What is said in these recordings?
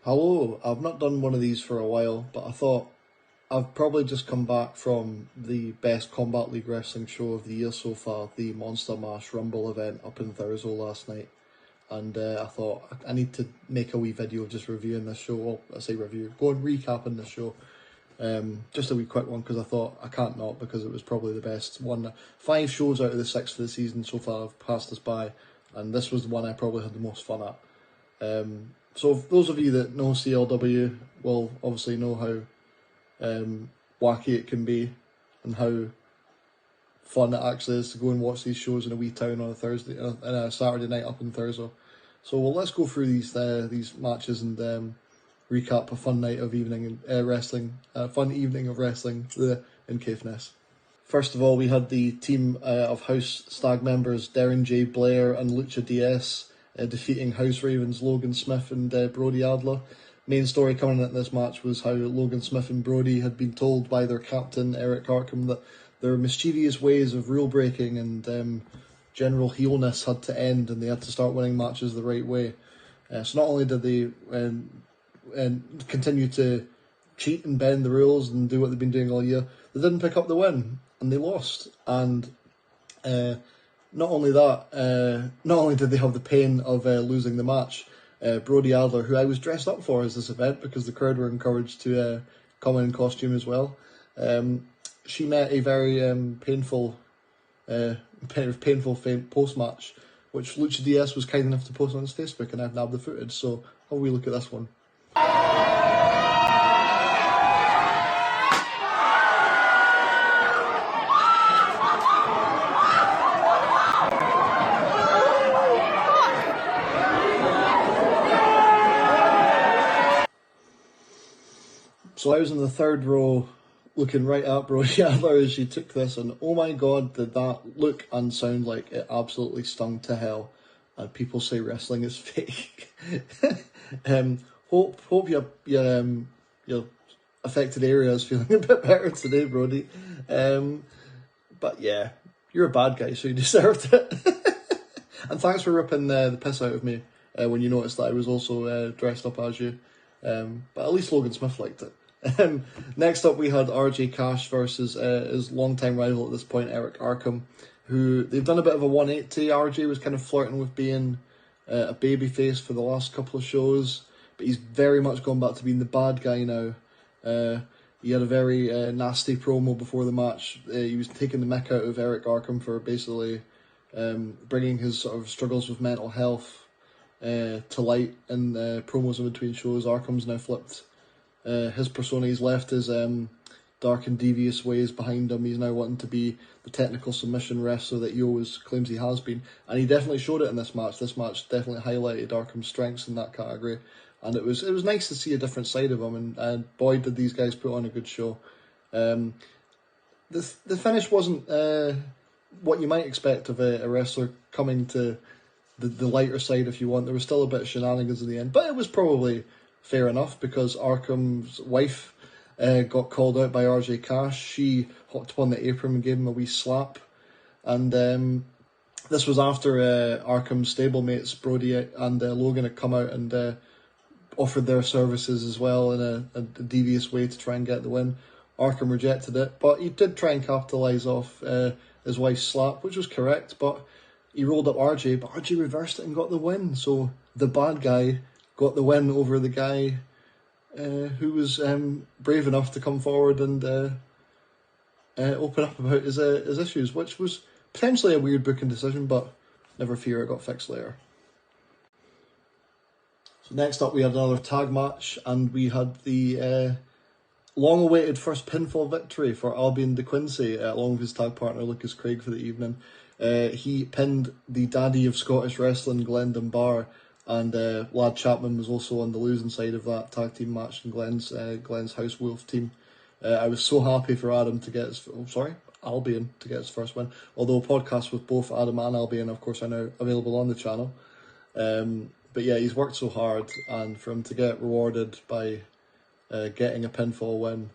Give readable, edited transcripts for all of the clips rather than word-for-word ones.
Hello, I've not done one of these for a while, but I thought I've probably just come back from the best Combat League Wrestling show of the year so far, the Monster Mash Rumble event up in Thurso last night. And I thought I need to make a wee video of just reviewing this show. Well, I say review, go and recapping the show. Just a wee quick one because I thought I can't not, because it was probably the best one. 5 shows out of the 6 for the season so far have passed us by, and this was the one I probably had the most fun at. So those of you that know CLW will obviously know how wacky it can be and how fun it actually is to go and watch these shows in a wee town on a Thursday, and a Saturday night up in Thurso. So let's go through these matches and recap a fun night of wrestling, fun evening of wrestling in Caithness. First of all, we had the team of House Stag members Darren J. Blair and Lucha DS defeating House Ravens Logan Smith and Brody Adler. Main story coming into this match was how Logan Smith and Brody had been told by their captain Eric Arkham that their mischievous ways of rule breaking and general heelness had to end, and they had to start winning matches the right way. So not only did they continue to cheat and bend the rules and do what they've been doing all year, they didn't pick up the win and they lost. And not only did they have the pain of losing the match, Brody Adler, who I was dressed up for as this event because the crowd were encouraged to come in costume as well, she met a very painful post-match, which Lucha DS was kind enough to post on his Facebook, and I've nabbed the footage, so have a wee look at this one. So I was in the third row looking right at Brody Adler as she took this, and oh my god, did that look and sound like it absolutely stung to hell. And people say wrestling is fake. Hope your affected area is feeling a bit better today, Brody. But yeah, you're a bad guy, so you deserved it. And thanks for ripping the piss out of me when you noticed that I was also dressed up as you. But at least Logan Smith liked it. Next up, we had RJ Cash versus his longtime rival at this point, Eric Arkham, who they've done a bit of a 180. RJ was kind of flirting with being a babyface for the last couple of shows, but he's very much gone back to being the bad guy now. He had a very nasty promo before the match. He was taking the mick out of Eric Arkham for basically bringing his sort of struggles with mental health to light in promos in between shows. Arkham's now flipped his persona. He's left his dark and devious ways behind him. He's now wanting to be the technical submission wrestler that he always claims he has been, and he definitely showed it in this match. This match definitely highlighted Arkham's strengths in that category, and it was nice to see a different side of him, and boy did these guys put on a good show. The finish wasn't what you might expect of a wrestler coming to the lighter side, if you want. There was still a bit of shenanigans in the end, but it was probably fair enough because Arkham's wife got called out by RJ Cash. She hopped up on the apron and gave him a wee slap, and this was after Arkham's stablemates Brody and Logan had come out and offered their services as well in a devious way to try and get the win. Arkham rejected it, but he did try and capitalise off his wife's slap, which was correct, but he rolled up RJ, but RJ reversed it and got the win. So the bad guy got the win over the guy who was brave enough to come forward and open up about his issues, which was potentially a weird booking decision, but never fear, it got fixed later. So next up, we had another tag match, and we had the long-awaited first pinfall victory for Albion De Quincey, along with his tag partner Lucas Craig for the evening. He pinned the daddy of Scottish wrestling, Glenn Dunbar, and Lad Chapman was also on the losing side of that tag team match in Glenn's House Wolf team. I was so happy for Albion to get his first win. Although podcasts with both Adam and Albion, of course, are now available on the channel. But yeah, he's worked so hard, and for him to get rewarded by getting a pinfall win,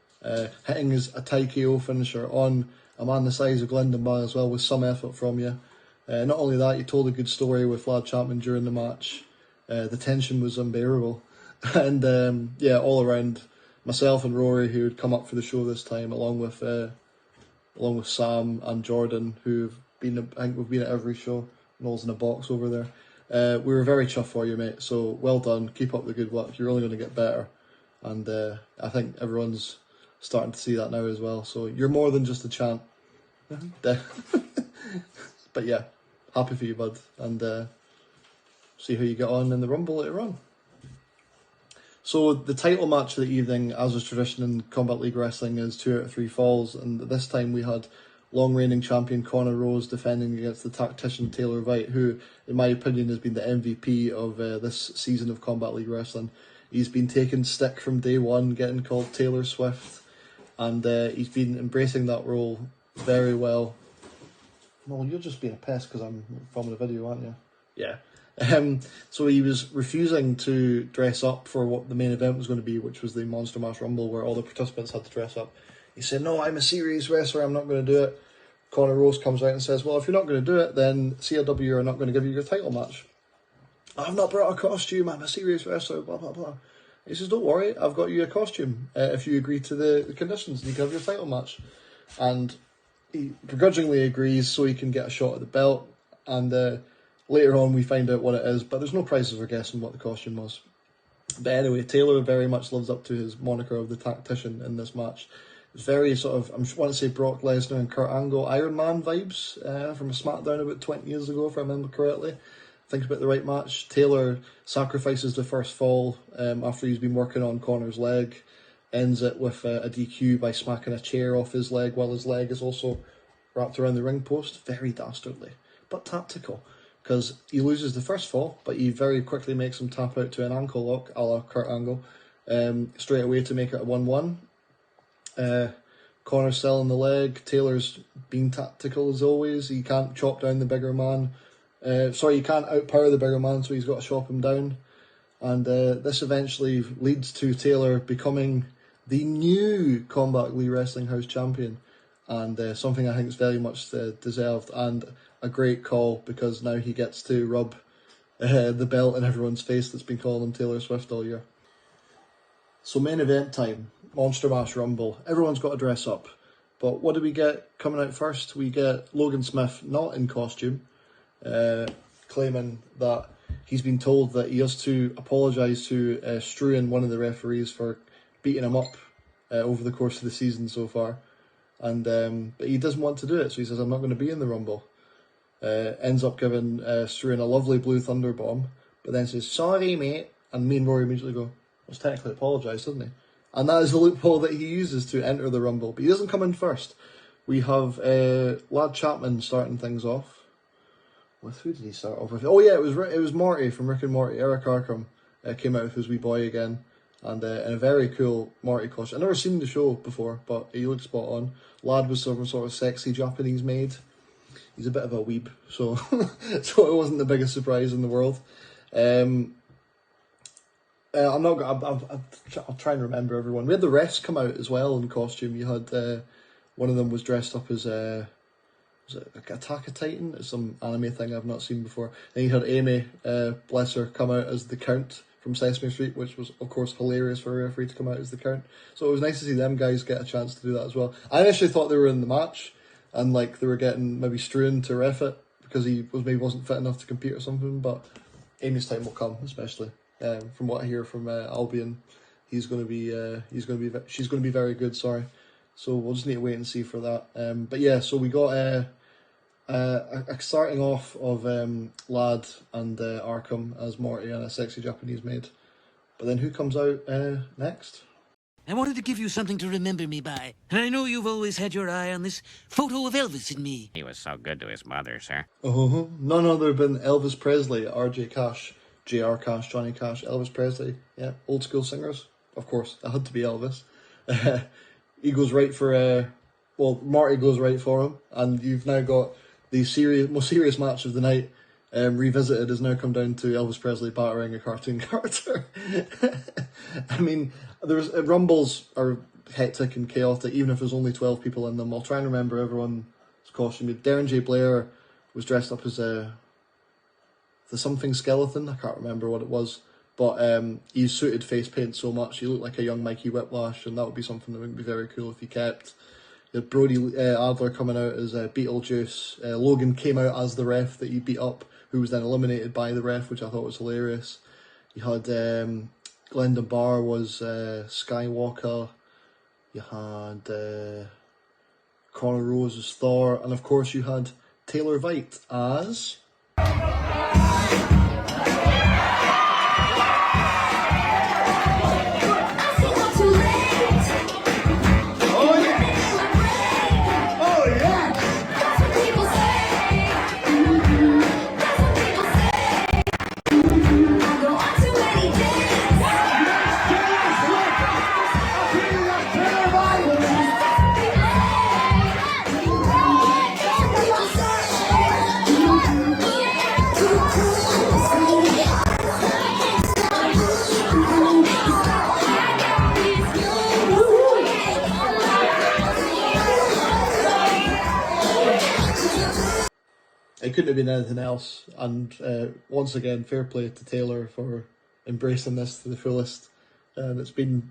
hitting a tie KO finisher on a man the size of Glenn Dunbar as well, with some effort from you. Not only that, he told a good story with Lad Chapman during the match. The tension was unbearable. And yeah, all around, myself and Rory, who had come up for the show this time, along with Sam and Jordan, who've been, I think we've been at every show. Noel's in a box over there. We were very chuffed for you, mate. So well done. Keep up the good work. You're only going to get better. And I think everyone's starting to see that now as well. So you're more than just a champ. But yeah, happy for you, bud. And see how you get on in the Rumble later on. So the title match of the evening, as is tradition in Combat League Wrestling, is 2 out of 3 falls. And this time we had long reigning champion Connor Rose defending against the tactician Taylor White, who, in my opinion, has been the MVP of this season of Combat League Wrestling. He's been taking stick from day one, getting called Taylor Swift, and he's been embracing that role very well. Well, you're just being a pest because I'm filming a video, aren't you? Yeah. So he was refusing to dress up for what the main event was going to be, which was the Monster Mash Rumble, where all the participants had to dress up. He said, no, I'm a serious wrestler, I'm not going to do it. Connor Rose comes out and says, well, if you're not going to do it, then CLW are not going to give you your title match. I've not brought a costume, I'm a serious wrestler, blah, blah, blah. He says, don't worry, I've got you a costume if you agree to the conditions, and you can have your title match. And he begrudgingly agrees so he can get a shot at the belt. And later on we find out what it is, but there's no prizes for guessing what the costume was. But anyway, Taylor very much lives up to his moniker of the tactician in this match. It's very sort of, I want to say Brock Lesnar and Kurt Angle Iron Man vibes from a SmackDown about 20 years ago, if I remember correctly. Think about the right match. Taylor sacrifices the first fall after he's been working on Connor's leg, ends it with a DQ by smacking a chair off his leg while his leg is also wrapped around the ring post. Very dastardly, but tactical, because he loses the first fall, but he very quickly makes him tap out to an ankle lock, a la Kurt Angle, straight away to make it a 1-1. Connor's selling the leg. Taylor's being tactical as always. He can't chop down the bigger man. He can't outpower the bigger man, so he's got to chop him down. And this eventually leads to Taylor becoming the new Combat League Wrestling House Champion. And something I think is very much deserved, and a great call, because now he gets to rub the belt in everyone's face that's been calling him Taylor Swift all year. So main event time, Monster Mash Rumble. Everyone's got to dress up. But what do we get coming out first? We get Logan Smith, not in costume, claiming that he's been told that he has to apologise to Struan, one of the referees, for beating him up over the course of the season so far. And but he doesn't want to do it, so he says, I'm not going to be in the Rumble. Ends up giving Struan a lovely blue thunder bomb, but then says, sorry mate, and me and Rory immediately go, well, technically apologised, doesn't he? And that is the loophole that he uses to enter the Rumble, but he doesn't come in first. We have Lad Chapman starting things off. With who did he start off with? Oh yeah, it was Morty from Rick and Morty. Eric Arkham came out with his wee boy again, and in a very cool Morty costume. I've never seen the show before, but he looked spot on. Lad was some sort of sexy Japanese maid. He's a bit of a weeb, so so it wasn't the biggest surprise in the world. I'll try and remember everyone. We had the refs come out as well in costume. You had one of them was dressed up as was it like Attack of Titan? It's some anime thing I've not seen before. Then you had Amy, bless her, come out as the Count from Sesame Street, which was of course hilarious for a referee to come out as the Count. So it was nice to see them guys get a chance to do that as well. I initially thought they were in the match, and like they were getting maybe Struan to ref it because he wasn't fit enough to compete or something. But Amy's time will come, especially from what I hear from Albion. She's going to be very good. Sorry, so we'll just need to wait and see for that. But yeah, so we got a starting off of Lad and Arkham as Morty and a sexy Japanese maid. But then who comes out next? I wanted to give you something to remember me by. And I know you've always had your eye on this photo of Elvis in me. He was so good to his mother, sir. None other than Elvis Presley, RJ Cash, JR Cash, Johnny Cash, Elvis Presley. Yeah, old school singers. Of course, it had to be Elvis. He goes right for, Marty goes right for him. And you've now got the most serious match of the night. Revisited has now come down to Elvis Presley battering a cartoon character. I mean, Rumbles are hectic and chaotic, even if there's only 12 people in them. I'll try and remember everyone's costume. Darren J. Blair was dressed up as the something skeleton. I can't remember what it was. but he suited face paint so much. He looked like a young Mikey Whiplash, and that would be something that would be very cool if he kept. You had Brody Adler coming out as Beetlejuice. Logan came out as the ref that he beat up, who was then eliminated by the ref, which I thought was hilarious. You had Glendon Barr was Skywalker. You had Connor Rose as Thor, and of course you had Taylor Veit as... It couldn't have been anything else, and once again, fair play to Taylor for embracing this to the fullest. And it's been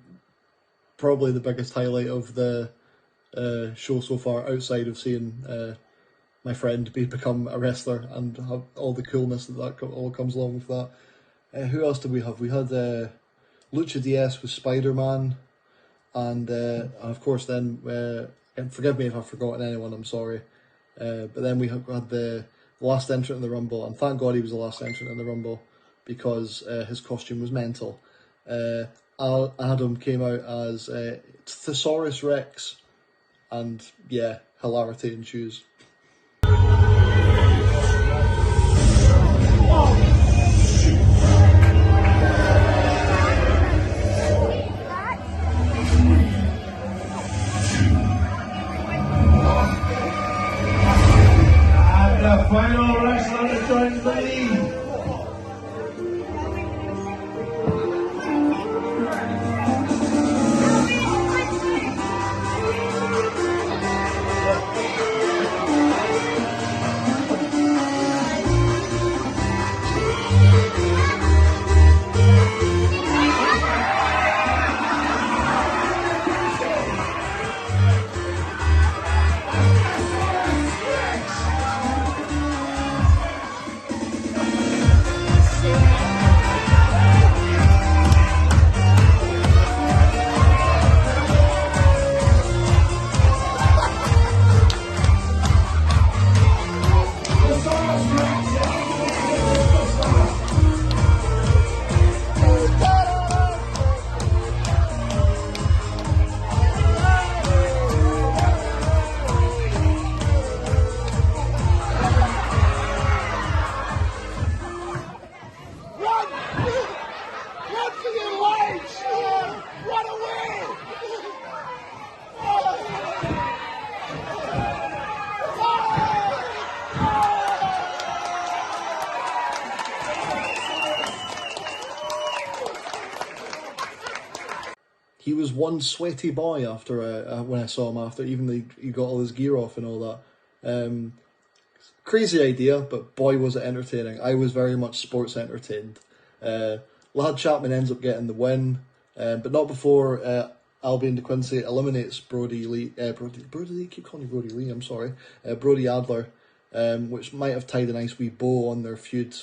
probably the biggest highlight of the show so far, outside of seeing my friend become a wrestler and have all the coolness that all comes along with that. Who else did we have? We had Lucha DS with Spider-Man, and of course then, and forgive me if I've forgotten anyone, I'm sorry. But then we had the last entrant in the Rumble, and thank God he was the last entrant in the Rumble, because his costume was mental. Adam came out as Thesaurus Rex, and yeah, hilarity ensues. The final wrestler that joins the league. He was one sweaty boy after when I saw him after, even though he got all his gear off and all that. Crazy idea, but boy was it entertaining. I was very much sports entertained. Lad Chapman ends up getting the win, but not before Albion De Quincey eliminates Brody Lee. Brody, keep calling you Brody Lee, I'm sorry. Brody Adler, which might have tied a nice wee bow on their feud.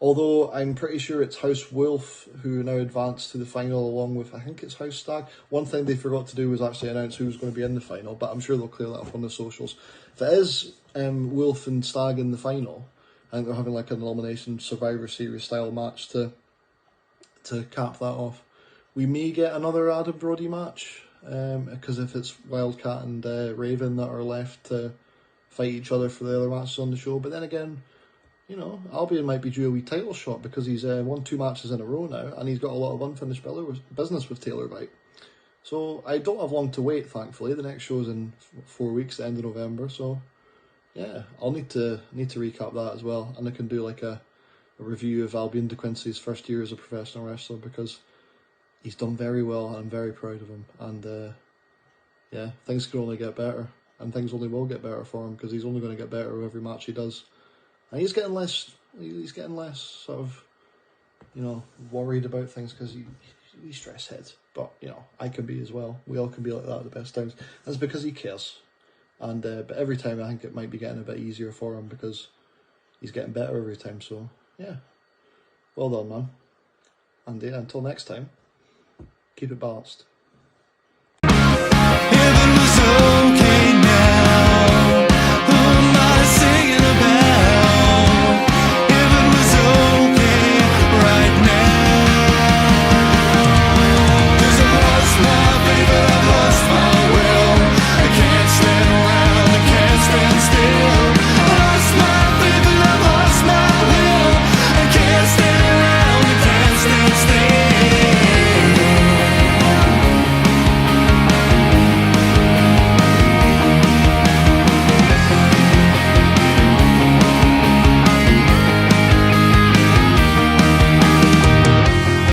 Although I'm pretty sure it's House Wolf who now advanced to the final along with, I think it's House Stag. One thing they forgot to do was actually announce who was going to be in the final, but I'm sure they'll clear that up on the socials. If it is Wolf and Stag in the final, I think they're having like an elimination Survivor Series style match to cap that off. We may get another Adam Brody match, because if it's Wildcat and Raven that are left to fight each other for the other matches on the show, but then again, you know, Albion might be due a wee title shot because he's won 2 matches in a row now, and he's got a lot of unfinished business with Taylor Veit. So I don't have long to wait, thankfully. The next show's in 4 weeks, the end of November. So yeah, I'll need to recap that as well, and I can do like a review of Albion De Quincey's first year as a professional wrestler, because he's done very well, and I'm very proud of him. And yeah, things can only get better, and things only will get better for him, because he's only going to get better with every match he does. And he's getting less sort of you know, worried about things because he's stress heads. But, you know, I can be as well. We all can be like that at the best times. That's because he cares. And but every time I think it might be getting a bit easier for him because he's getting better every time. So, yeah. Well done, man. And until next time, keep it balanced.